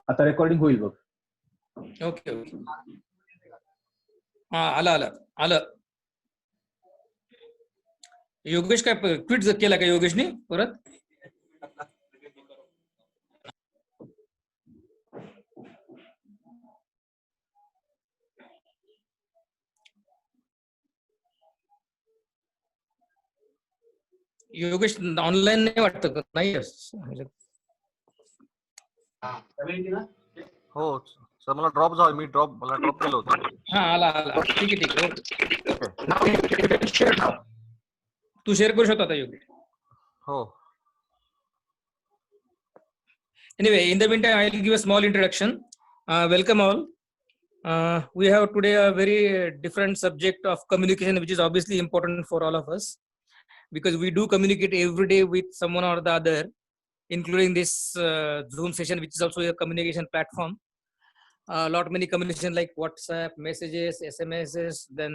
आता रेकॉर्डिंग होईल बघ. Okay okay. हा आलं. योगेश काय क्विट केला का योगेशने परत? योगेश ऑनलाईन नाही वाटतं, नाही? हो सर, मला ड्रॉप केलं होतं. हा आला ठीक आहे ओके. तू शेअर करू शकतो आता योगेश. हो. Anyway, in the meantime, I will give a small introduction. Welcome all. We have today a very different subject of communication, which is obviously important for all of us, because we do communicate every day with someone or the other, including this Zoom session, which is also a communication platform. Many communication like WhatsApp, messages, SMSs, then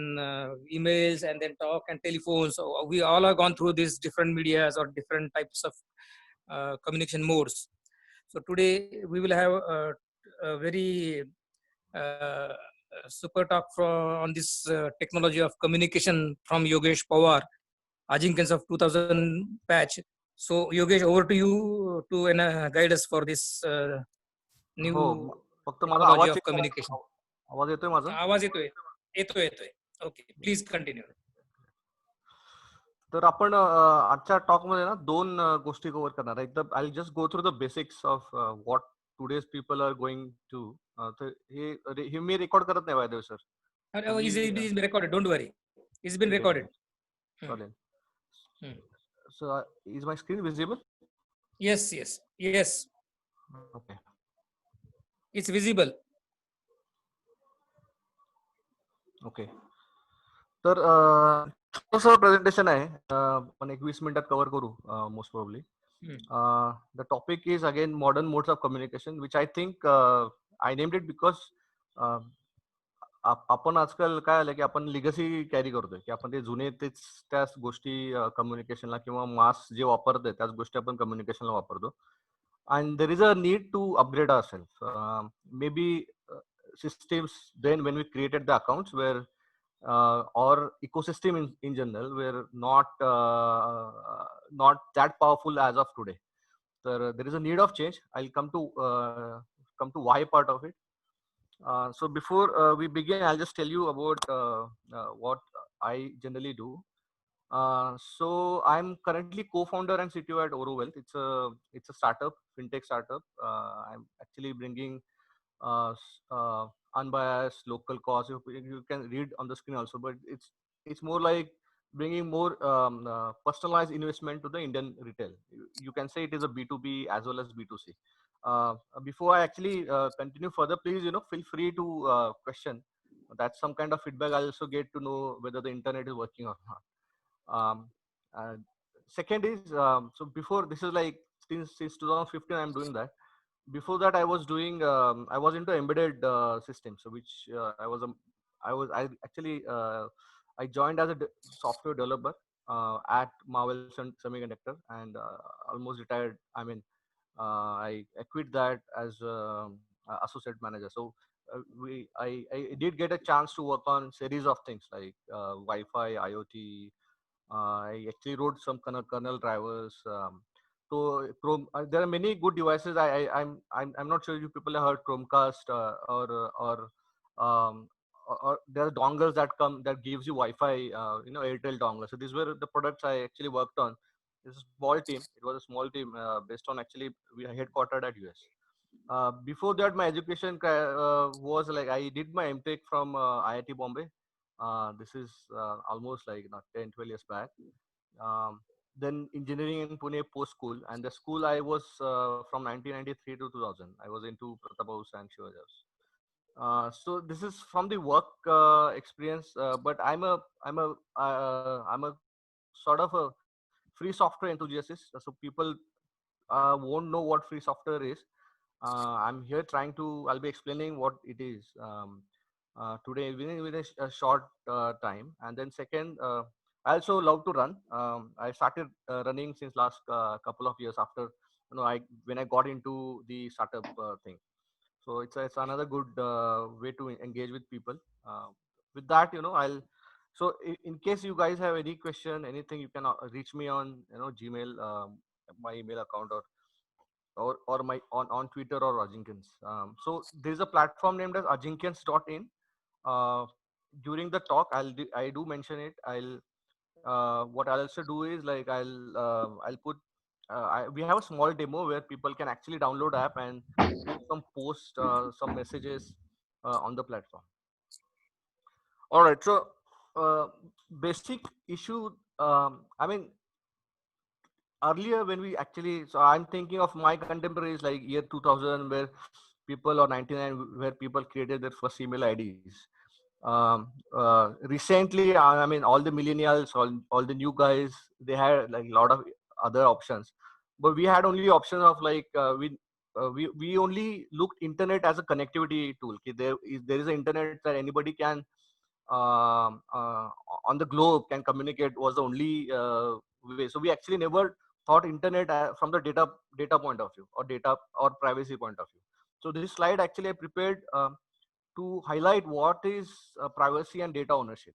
emails, and then talk and telephones. So we all have gone through these different medias or different types of communication modes. So today we will have a very super talk on this technology of communication from Yogesh Pawar, Ajinkans of 2000 batch. So Yogesh, over to you to guide us for this new फक्त माझा technology आवाज of communication. आवाज येतोय माझा? आवाज येतोय. Okay, please continue. तर आपण आजच्या टॉक मध्ये ना दोन गोष्टी कव्हर करणार आहे. एकदा I just go through the basics of what today's people are going to. तर हे मी रेकॉर्ड करत नाही by the way sir. It's been recorded, don't worry. It's been recorded. चालेल. So is my screen visible? Yes. Okay. It's visible. Okay. तर थोडंसं presentation आहे, पण 21 मिनिटात कव्हर करू most probably. The topic is again modern modes of communication, which I think I named it because आपण आजकाल काय आलं की आपण लिगसी कॅरी करतोय, की आपण ते जुने त्याच गोष्टी कम्युनिकेशनला किंवा मास जे वापरतोय त्याच गोष्टी आपण कम्युनिकेशनला वापरतो. And there is a need to upgrade ourselves. Maybe systems then when we created the accounts where or ecosystem in general were not that powerful as of today. So there is a need of change. I'll come to why part of it. So before we begin, I'll just tell you about what I generally do. So I'm currently co-founder and CTO at Oro Wealth. It's a startup, fintech startup. I'm actually bringing unbiased local cause. You can read on the screen also, but it's more like bringing more personalized investment to the Indian retail. You can say it is a B2B as well as B2C. Before I actually continue further, please feel free to question. That's some kind of feedback. I'll also get to know whether the internet is working or not. Second is so before this is like since 2015 I'm doing that. Before that I was doing I was into embedded systems, so which I actually I joined as a software developer at Marvell Semiconductor, and almost retired. I mean I quit that as associate manager. So I did get a chance to work on series of things like Wi-Fi, IoT. I actually wrote some kernel drivers. So Chrome, there are many good devices. I'm not sure if you people have heard Chromecast or there are dongles that come that gives you Wi-Fi. Airtel dongles. So these were the products I actually worked on. It's a small team. It was a small team based on actually we are headquartered at US. Before that, my education was like I did my MTech from IIT Bombay. This is almost like 10, 12 years back. Then engineering in Pune post school, and the school I was from 1993 to 2000. I was into Pratap House and Shivajas. So this is from the work experience, but I'm a sort of a free software enthusiast. So people won't know what free software is. I'm here I'll be explaining what it is today within a short time. And then second, I also love to run. I started running since last couple of years after, when I got into the startup thing. So it's another good way to engage with people. With that, I'll. So in case you guys have any question, anything, you can reach me on Gmail, my email account, or my on Twitter or Ajinkins. So there's a platform named as ajinkins.in. Uh, During the talk, I do mention it. What I'll also do is like I'll put we have a small demo where people can actually download app and put some post some messages on the platform. All right. So uh, basic issue. I mean, earlier when we actually, so I'm thinking of my contemporaries like year 2000 where people, or 99, where people created their first email IDs. Recently, I mean, all the millennials, all the new guys, they had like a lot of other options, but we had only option of like we only looked internet as a connectivity tool. Okay, there is an internet that anybody can on the globe can communicate, was the only way. So we actually never thought internet from the data point of view, or data or privacy point of view. So this slide actually I prepared to highlight what is privacy and data ownership.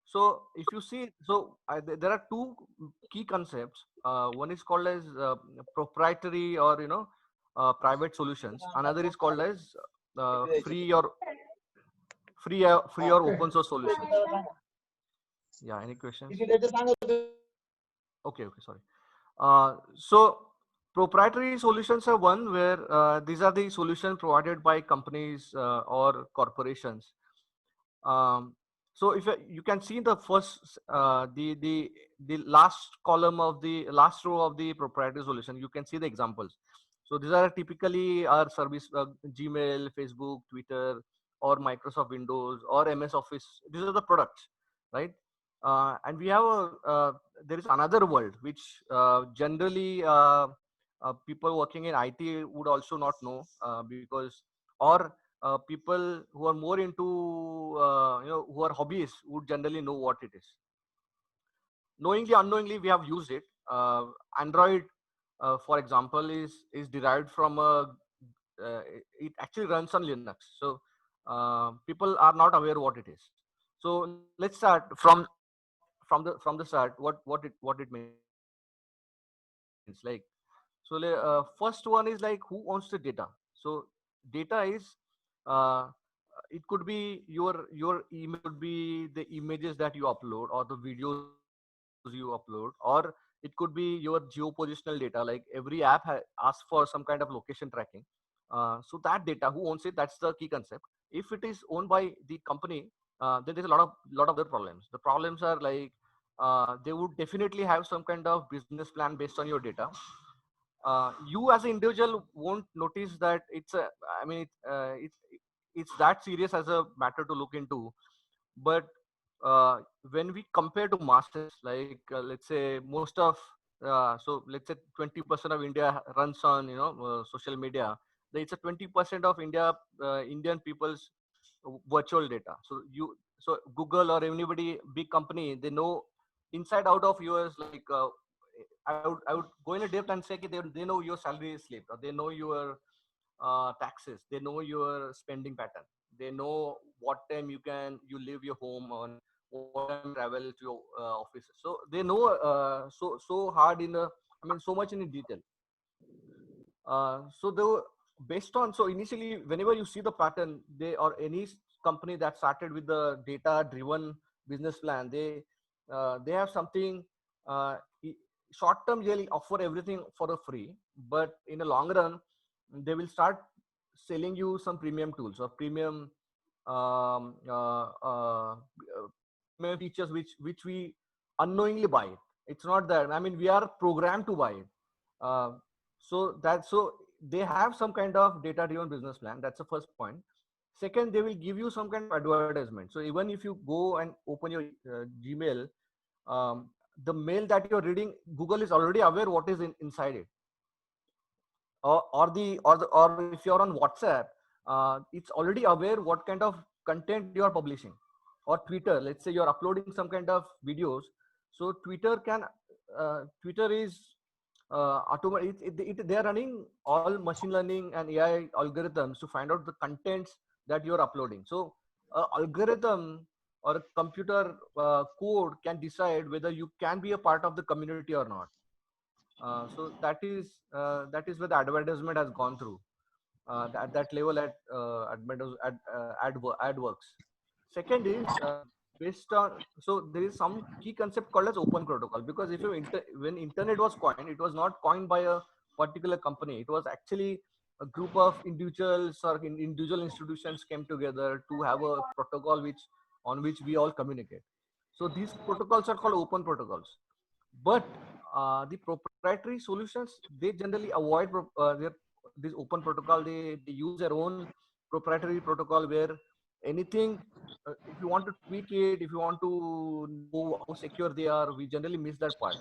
So if you see, so there are two key concepts. One is called as proprietary, or private solutions. Another is called as free or open source solutions. Yeah, any questions? Okay, sorry. So proprietary solutions are one where these are the solutions provided by companies or corporations. So if you can see the first the last column of the last row of the proprietary solution, you can see the examples. So these are typically our service, Gmail, Facebook, Twitter, or Microsoft Windows, or MS Office. These are the products, right? And we have there is another world which generally people working in IT would also not know, because, or people who are more into who are hobbyists would generally know what it is. Knowingly, unknowingly, we have used it. Android, for example, is derived from it actually runs on Linux. So people are not aware what it is. So let's start from the start. What it means, like. So first one is like, who owns the data? So data is uh, it could be your email, could be the images that you upload, or the videos you upload, or it could be your geopositional data. Like every app asks for some kind of location tracking. So that data, who owns it? That's the key concept. If it is owned by the company, then there's a lot of other problems. The problems are like they would definitely have some kind of business plan based on your data. You as an individual won't notice that it's a, I mean, it's that serious as a matter to look into. But when we compare to masses, like let's say most of so let's say 20% of India runs on social media. It's a 20% of Indian people's virtual data. So Google or anybody big company, they know inside out of yours. Like I would go in a depth and say that they know your salary slip, or they know your taxes, they know your spending pattern, they know what time you leave your home, on what time you travel to your office. So they know so hard so much in detail. So they based on, so initially whenever you see the pattern, they, or any company that started with the data driven business plan, they have something. uh, Short term they'll offer everything for a free, but in the long run they will start selling you some premium tools, or premium um, uh, uh, premium features which we unknowingly buy it. It's not that, I mean, we are programmed to buy it. uh, so they have some kind of data driven business plan. That's the first point. Second, they will give you some kind of advertisement. So even if you go and open your Gmail, the mail that you're reading, Google is already aware what is inside it. Or if you're on WhatsApp, it's already aware what kind of content you are publishing. Or Twitter, let's say you're uploading some kind of videos. So Twitter is they are running all machine learning and AI algorithms to find out the contents that you're uploading. So algorithm or a computer code can decide whether you can be a part of the community or not. So that is where the advertisement has gone through at that level ad works. Second is based on, so there is some key concept called as open protocol, because if you when internet was coined, it was not coined by a particular company. It was actually a group of individuals or individual institutions came together to have a protocol on which we all communicate. So these protocols are called open protocols. But the proprietary solutions, they generally avoid this open protocol. They use their own proprietary protocol where anything, if you want to tweak it, if you want to know how secure they are, we generally miss that part.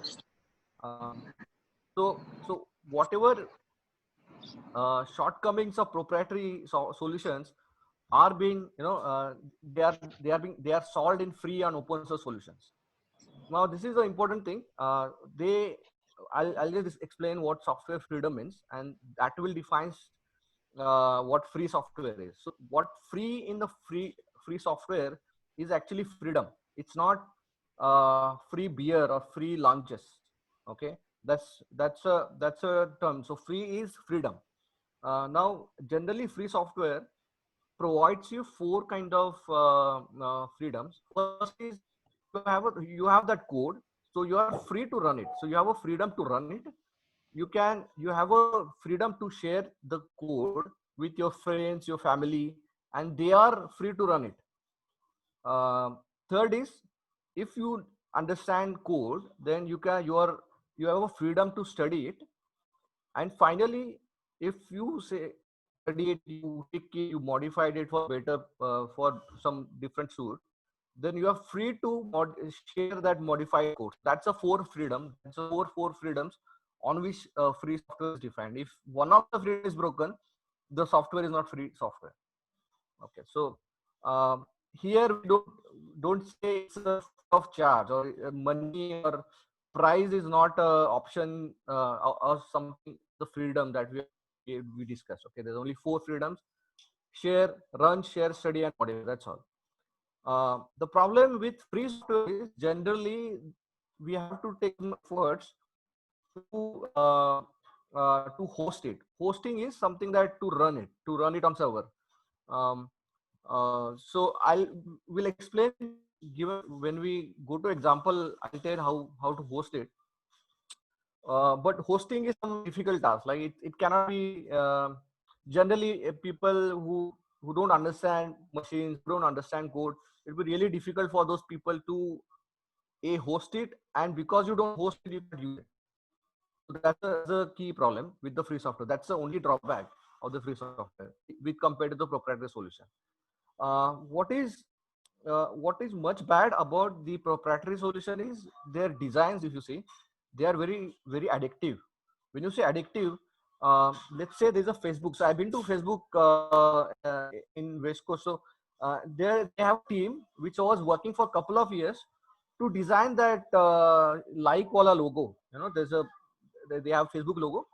So whatever shortcomings of proprietary solutions are being, they are solved in free and open source solutions. Now this is the important thing. I'll just explain what software freedom means, and that will define what free software is. So what free in the free software is actually freedom. It's not free beer or free lunches. Okay, that's a term. So free is freedom. Now generally free software provides you four kind of freedoms. First is you have that code, so you are free to run it. So you have a freedom to run it. You have a freedom to share the code with your friends, your family, and they are free to run it. Third is, if you understand code, then you have a freedom to study it. And finally, if you say study it, you take it, you modified it for better, for some different suit, then you are free to share that modified code. That's a four freedom. That's a four freedoms on which free software is defined. If one of the freedom is broken, the software is not free software. Okay, so here we don't say it's a free of charge, or money or price is not a option, or something. The freedom that we discuss. Okay, there's only four freedoms: share, run, share, study, and modify. That's all. The problem with free software is generally we have to take efforts to to host it. Hosting is something that to run it on server. Um, so will explain, given when we go to example, I'll tell how to host it. But hosting is some difficult task. Like it cannot be generally people who don't understand machines, who don't understand code. It will be really difficult for those people to host it, and because you don't host it, you can't use it. So that's a key problem with the free software. That's the only drawback of the free software with compared to the proprietary solution. What is much bad about the proprietary solution is their designs. If you see, they are very addictive. When you say addictive, let's say there's a Facebook. So I've been to Facebook in West Coast. So they have a team which was working for a couple of years to design that like wala logo. They have Facebook logo.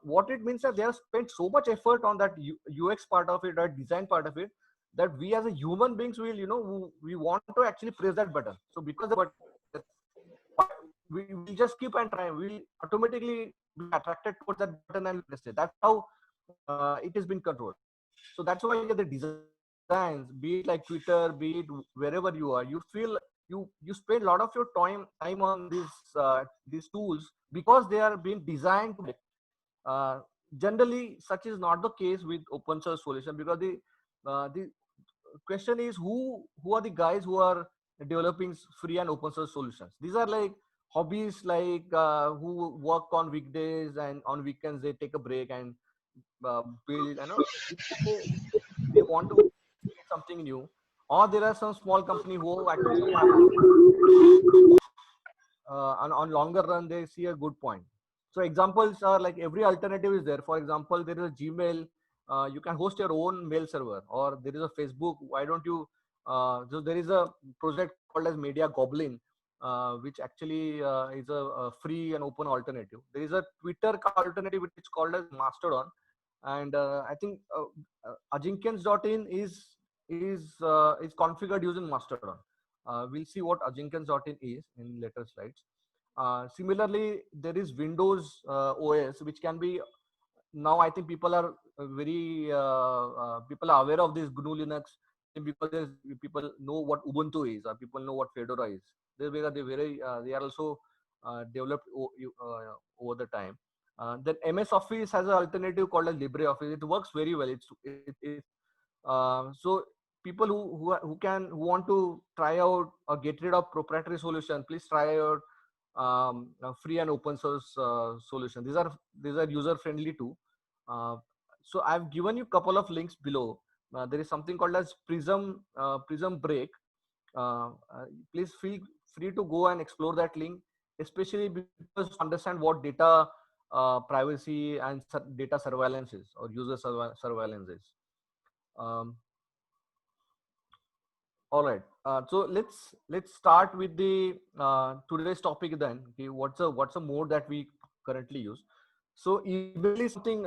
What it means that they have spent so much effort on that UX part of it, that design part of it, that we as a human beings will, we want to actually press that button. So because the button, we will just keep and try. We'll automatically be attracted towards that button and press it. That's how it has been controlled. So that's why the designs, be it like Twitter, be it wherever you are, you feel you spend a lot of your time on these tools because they are being designed to. Generally, such is not the case with open source solution, because the question is who are the guys who are developing free and open source solutions. These are like hobbies, like who work on weekdays, and on weekends they take a break and build. They want to create something new. Or there are some small company who actually have on longer run they see a good point. So examples are like every alternative is there. For example, there is a Gmail. You can host your own mail server, or there is a Facebook. Why don't you? So there is a project called as Media Goblin, which actually is a free and open alternative. There is a Twitter alternative which is called as Mastodon, and I think Ajinkens.in is configured using Mastodon. We'll see what Ajinkens.in is in later slides. Similarly, there is Windows OS, which can be, now I think people are people are aware of this GNU Linux because people know what Ubuntu is, or people know what Fedora is. They are also developed over the time. Then MS Office has an alternative called as LibreOffice. It works very well. So people who want to try out or get rid of proprietary solution, please try out free and open source solution. These are user friendly too. So I've given you a couple of links below. There is something called as Prism Break. Please feel free to go and explore that link, especially because to understand what data privacy and data surveillance is, or user surveillance is. All right. So let's start with the today's topic then. Okay, what's a mode that we currently use? So email is something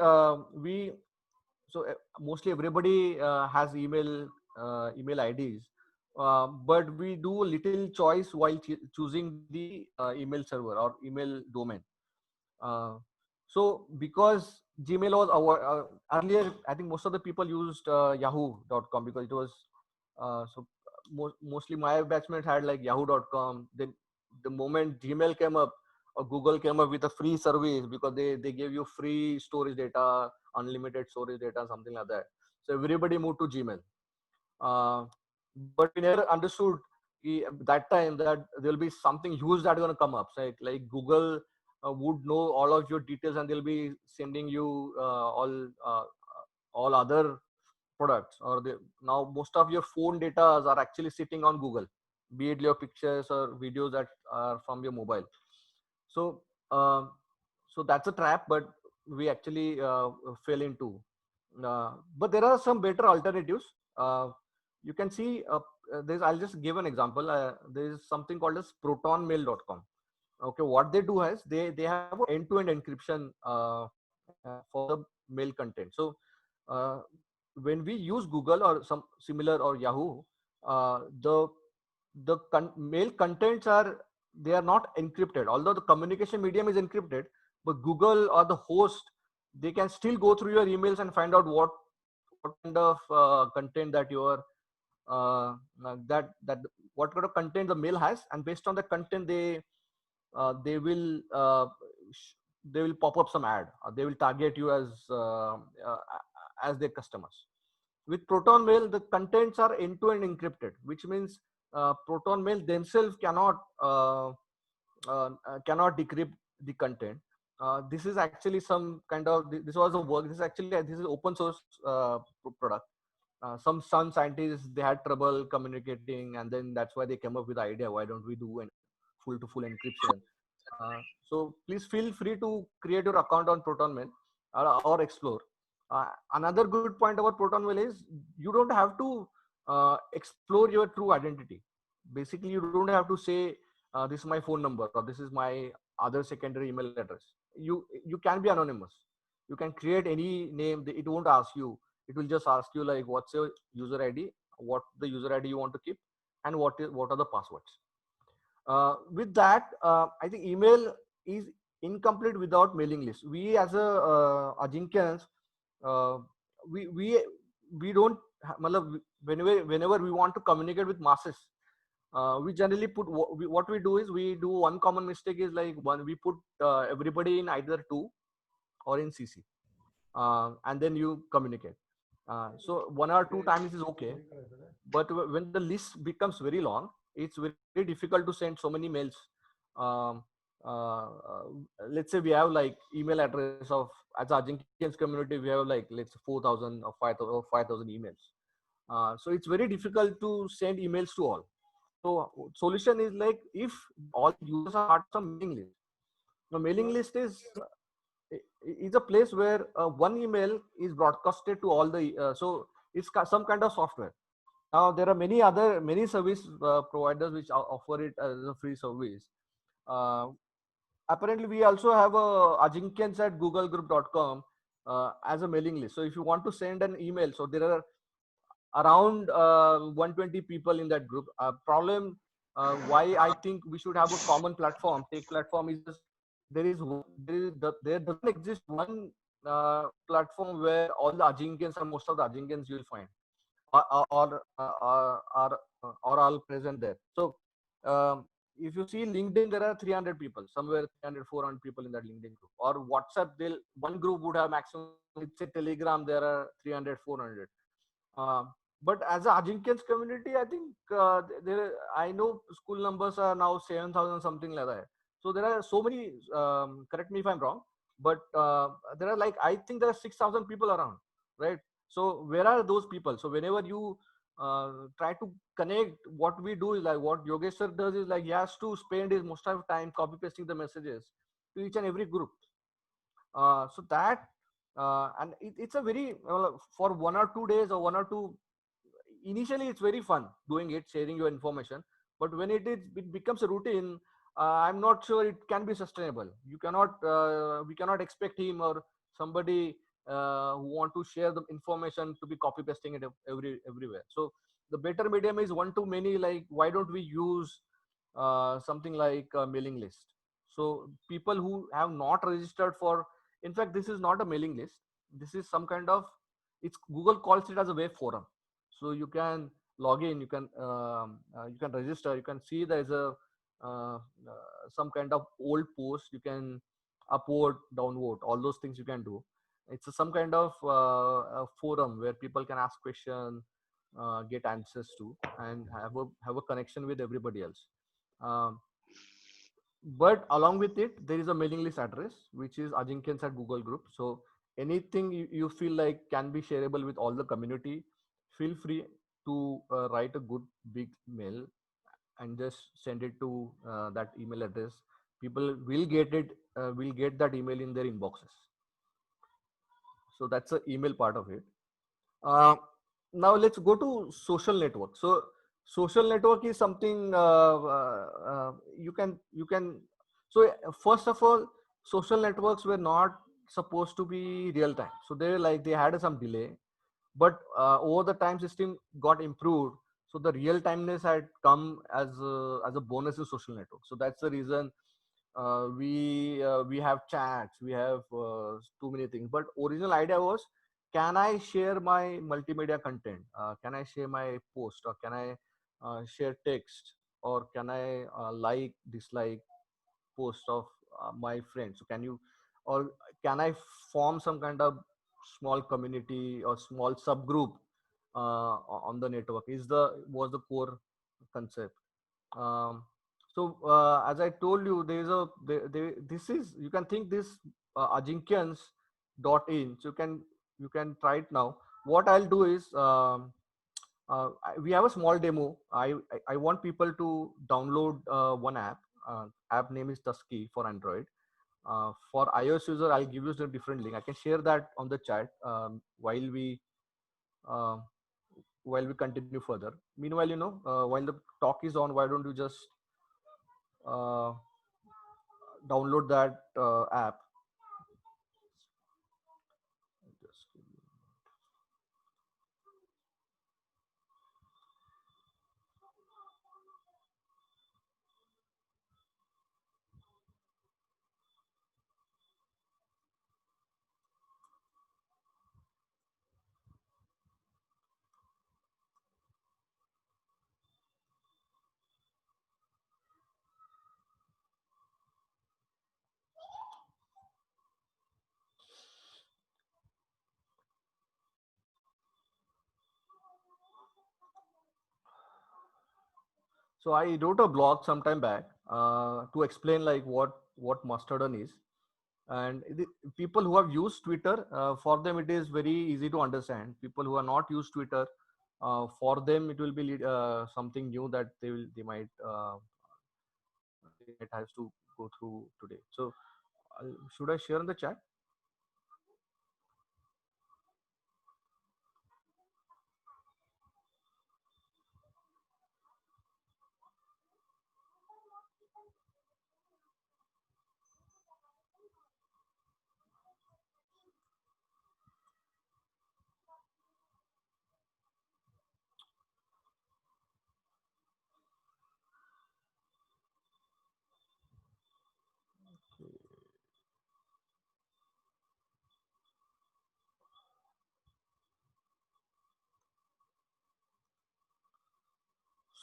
mostly everybody has email IDs, but we do a little choice while choosing the email server or email domain. So because Gmail was earlier, I think most of the people used yahoo.com because it was mostly my batchmates had like yahoo.com. Then the moment Gmail came up or Google came up with a free service, because they gave you free storage data, unlimited storage data, something like that. So everybody moved to Gmail. But we never understood that time that there'll be something huge that's going to come up. So like Google would know all of your details, and they'll be sending you all other products, or now most of your phone data are actually sitting on Google, be it your pictures or videos that are from your mobile. So so that's a trap, but we actually fell into. But there are some better alternatives. You can see I'll just give an example. There's something called as protonmail.com. Okay, what they do is they have end-to-end encryption for the mail content. So when we use Google or some similar or Yahoo, the mail contents they are not encrypted, although the communication medium is encrypted. But Google or the host, they can still go through your emails and find out what kind of content that you are that what kind of content the mail has, and based on the content they will pop up some ad, or they will target you as their customers. With Proton Mail, the contents are end-to-end encrypted, which means Proton Mail themselves cannot decrypt the content. This is actually some kind of this was a work. This is open source product. Some scientists, they had trouble communicating, and then that's why they came up with the idea, why don't we do an full to full encryption. So please feel free to create your account on ProtonMail or explore. Another good point about ProtonMail is you don't have to explore your true identity. Basically, you don't have to say this is my phone number or this is my other secondary email address. You can be anonymous. You can create any name. It won't ask you. It will just ask you like, what's your user ID, what the user ID you want to keep, and what are the passwords. With that, I think email is incomplete without mailing list. We as a Ajinkens, we don't whenever we want to communicate with masses, we generally put what we do is we do one common mistake is like we put everybody in either to or in CC, and then you communicate. So 1 or 2 times is okay, but when the list becomes very long, it's very difficult to send so many mails. Um, let's say we have like email address of, as Ajinkens community, we have like let's say 4,000 or 5,000 emails. So it's very difficult to send emails to all. So solution is like, if all users are part of some mailing list. The mailing list is a place where one email is broadcasted to all the so it's some kind of software. Now there are many service providers which offer it as a free service. Uh, Apparently, we also have a Ajinkyan's at googlegroup.com as a mailing list. So if you want to send an email, so there are around 120 people in that group. Problem why I think we should have a common platform, tech platform, is just there doesn't exist one platform where all the Ajinkans or most of the Ajinkans you will find or all present there. So if you see LinkedIn, there are 300 people, somewhere 300, 400 people in that LinkedIn group. Or WhatsApp, one group would have maximum. Let's say Telegram, there are 300, 400. Uh, but as a Ajinkyan's community, I think I know school numbers are now 7,000 something like that. So there are so many. Correct me if I'm wrong, but there are like I think there are 6,000 people around, right? So where are those people? So whenever you try to connect, what we do is like what Yogesh sir does is like he has to spend his most of the time copy pasting the messages to each and every group. So that and it's a very for 1 or 2 days or 1 or 2. Initially, it's very fun doing it, sharing your information. But when it becomes a routine, I'm not sure it can be sustainable. We cannot expect him or somebody who want to share the information to be copy pasting it everywhere. So the better medium is one to many. Like, why don't we use something like a mailing list? So people who have not registered for, in fact, this is not a mailing list. This is some kind of, it's Google calls it as a web forum. So you can log in, you can register, you can see there's a some kind of old post you can upload, download, all those things you can do. It's some kind of a forum where people can ask questions, get answers to, and have a connection with everybody else. um, but along with it, there is a mailing list address, which is Ajinkyan's at Google Group. So anything you feel like can be shareable with all the community, feel free to write a good big mail and just send it to that email address. People will get that email in their inboxes. So that's the email part of it. Uh, Now let's go to social network. So social network is something you can. So first of all, social networks were not supposed to be real time. So they had some delay, but over the time system got improved. So the real timeness had come as a bonus in social network. So that's the reason we have chats, we have too many things. But original idea was, can I share my multimedia content? Can I share my post, or can I share text, or can I like dislike post of my friends? So can you, or can I form some kind of small community or small subgroup on the network? Was the core concept. um, so as I told you, there is a this is, you can think this Ajinkyan's .in. So you can try it now. What I'll do is, we have a small demo. I want people to download one app. App name is Tusky for Android. For iOS user, I'll give you a different link. I can share that on the chat uh, while we continue further. Meanwhile, while the talk is on, why don't you just uh, download that app? Just So I wrote a blog sometime back to explain like what Mastodon is, and people who have used Twitter, for them it is very easy to understand. People who are not used Twitter, for them it will be something new that they might have to go through today. So should I share in the chat?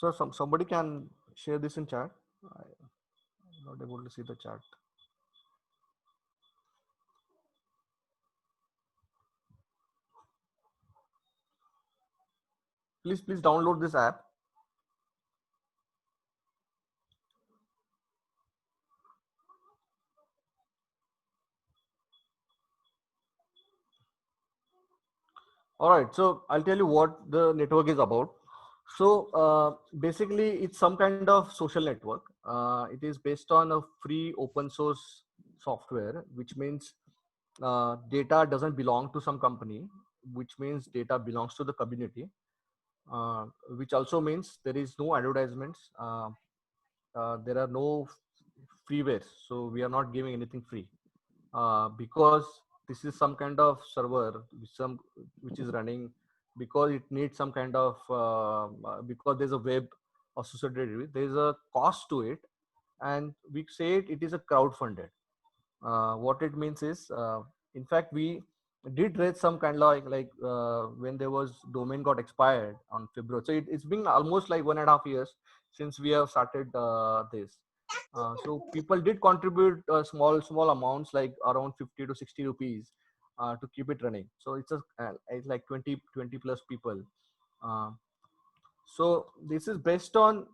So somebody can share this in chat. I'm not able to see the chat. Please download this app. All right, so I'll tell you what the network is about. So basically, it's some kind of social network. It is based on a free open source software, which means data doesn't belong to some company, which means data belongs to the community, which also means there is no advertisements. There are no freewares, so we are not giving anything free because this is some kind of server which is running, because it needs some kind of because there's a web associated with, there's a cost to it, and we say it is a crowd funded. What it means is, in fact, we did raise some kind of when there was domain got expired on February. So it's been almost like 1.5 years since we have started this. So people did contribute small amounts, like around 50 to 60 rupees to keep it running. So it's like 20 plus people. Uh, so this is based on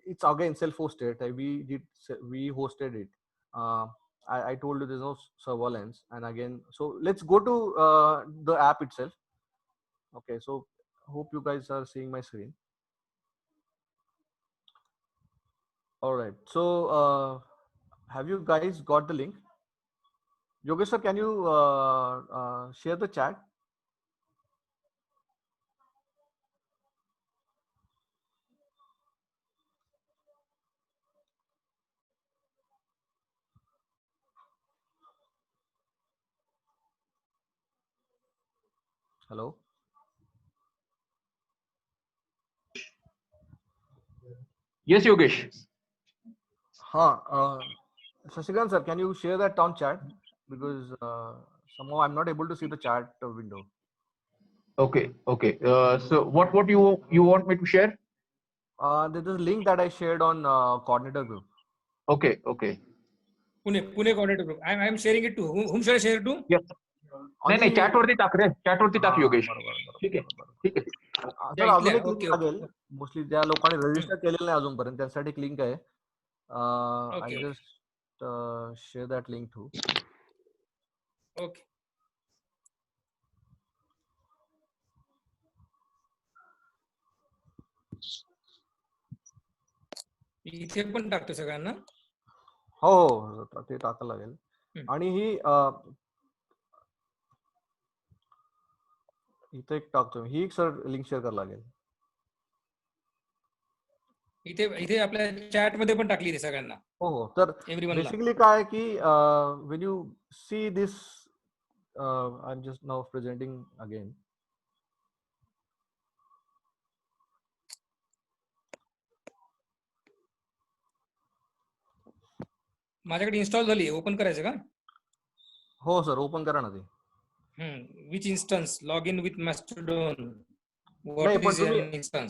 it's again self-hosted. We hosted it. uh, I told you there's no surveillance. And again, so let's go to the app itself. Okay, so hope you guys are seeing my screen. All right, so have you guys got the link? Yogesh sir, can you share the chat? Hello. Yes, Yogesh. Shashikant sir, can you share that on chat? Because somehow I'm not able to see the chat window. Okay. So what you want me to share? There's a link that I shared on coordinator group. Okay. Pune coordinator group. I'm sharing it to whom should I share it to? Yes. नाही chat वरती टाक रे. Chat वरती टाक योगेश. ठीक आहे. Sir अजून एक link लागेल. Mostly ज्या लोकांनी रजिस्टर केलेलं नाही अजूनपर्यंत त्यासाठी एक लिंक आहे. I just share that link too. Okay. इथे पण टाकतो सगळ्यांना. हो ते टाकायला लागेल. आणि ही इथे एक टाकतो ही एक सर लिंक शेअर करायला लागेल. इथे आपल्या चॅट मध्ये पण टाकली सगळ्यांना. हो तर बेसिकली काय की when you see this I'm just now presenting again. माझ्याकडे इन्स्टॉल झाली, ओपन करायचं का? हो सर, ओपन करा ना ते. विच इन्स्टन्स लॉग इन विथ मॅस्टरडॉन. नाही पण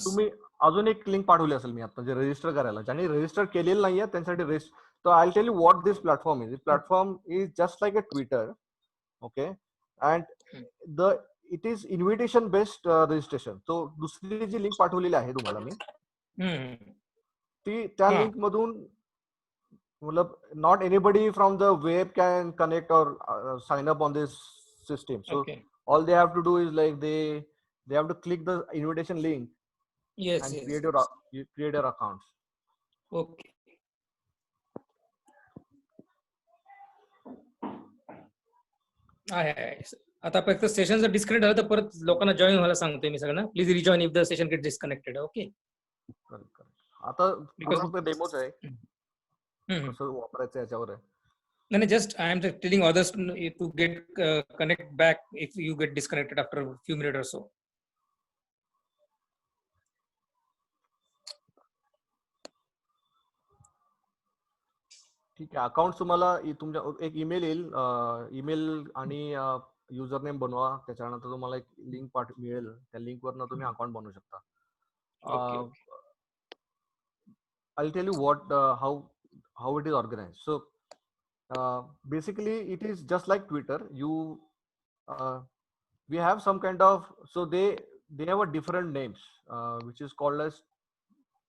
तुम्ही अजून एक लिंक पाठवली असेल मी आता, जे रजिस्टर करायला, ज्यांनी रजिस्टर केलेलं नाहीये त्यांसाठी तर I tell you what this platform is. This platform is just like a Twitter. Okay, and it is invitation based registration. तो दुसरी जी लिंक पाठवलेली आहे तुम्हाला मी, ती त्या लिंक मधून मतलब not anybody from the web can connect or sign up on this system. So all they have to do is like they have to click the invitation link. Yes, and yes. create your accounts. Okay. आता फक्त session जर disconnect झालं तर परत लोकांना join व्हायला सांगतोय मी सगळ्यांना. Please rejoin if the session get disconnected. Okay. आता Because पूर्ण डेमोच आहे, Mhm. कसं वापरायचं याच्यावर आहे. No, no, just I am just telling others to get connect back if you get disconnected after a few minutes or so. ठीक आहे. Account तुम्हाला तुमच्या एक ईमेल येईल, ईमेल आणि युजर नेम बनवा, त्याच्यानंतर तुम्हाला एक लिंक मिळेल, त्या लिंक वरनं तुम्ही अकाउंट बनवू शकता. Okay. I'll tell you what how it is organized. So basically it is just like Twitter. We have some kind of, so they have a different names, which is called as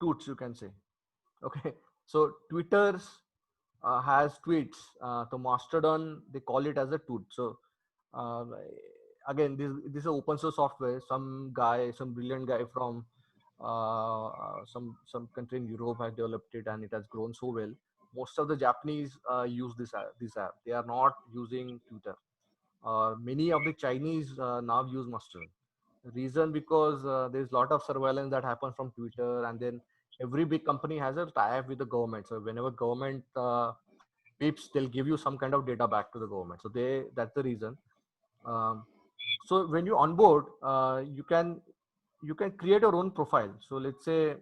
toots, you can say. Okay, so Twitter's has tweets. So Mastodon, they call it as a toot. So uh, again, this is open source software. Some brilliant guy from some country in Europe has developed it, and it has grown so well. Most of the Japanese use this app. They are not using Twitter. Many of the Chinese now use Mastodon. Reason because there's a lot of surveillance that happens from Twitter, and then every big company has a tie-up with the government. So whenever government peeps, they'll give you some kind of data back to the government. So that's the reason. So when you onboard, you can create your own profile. So let's say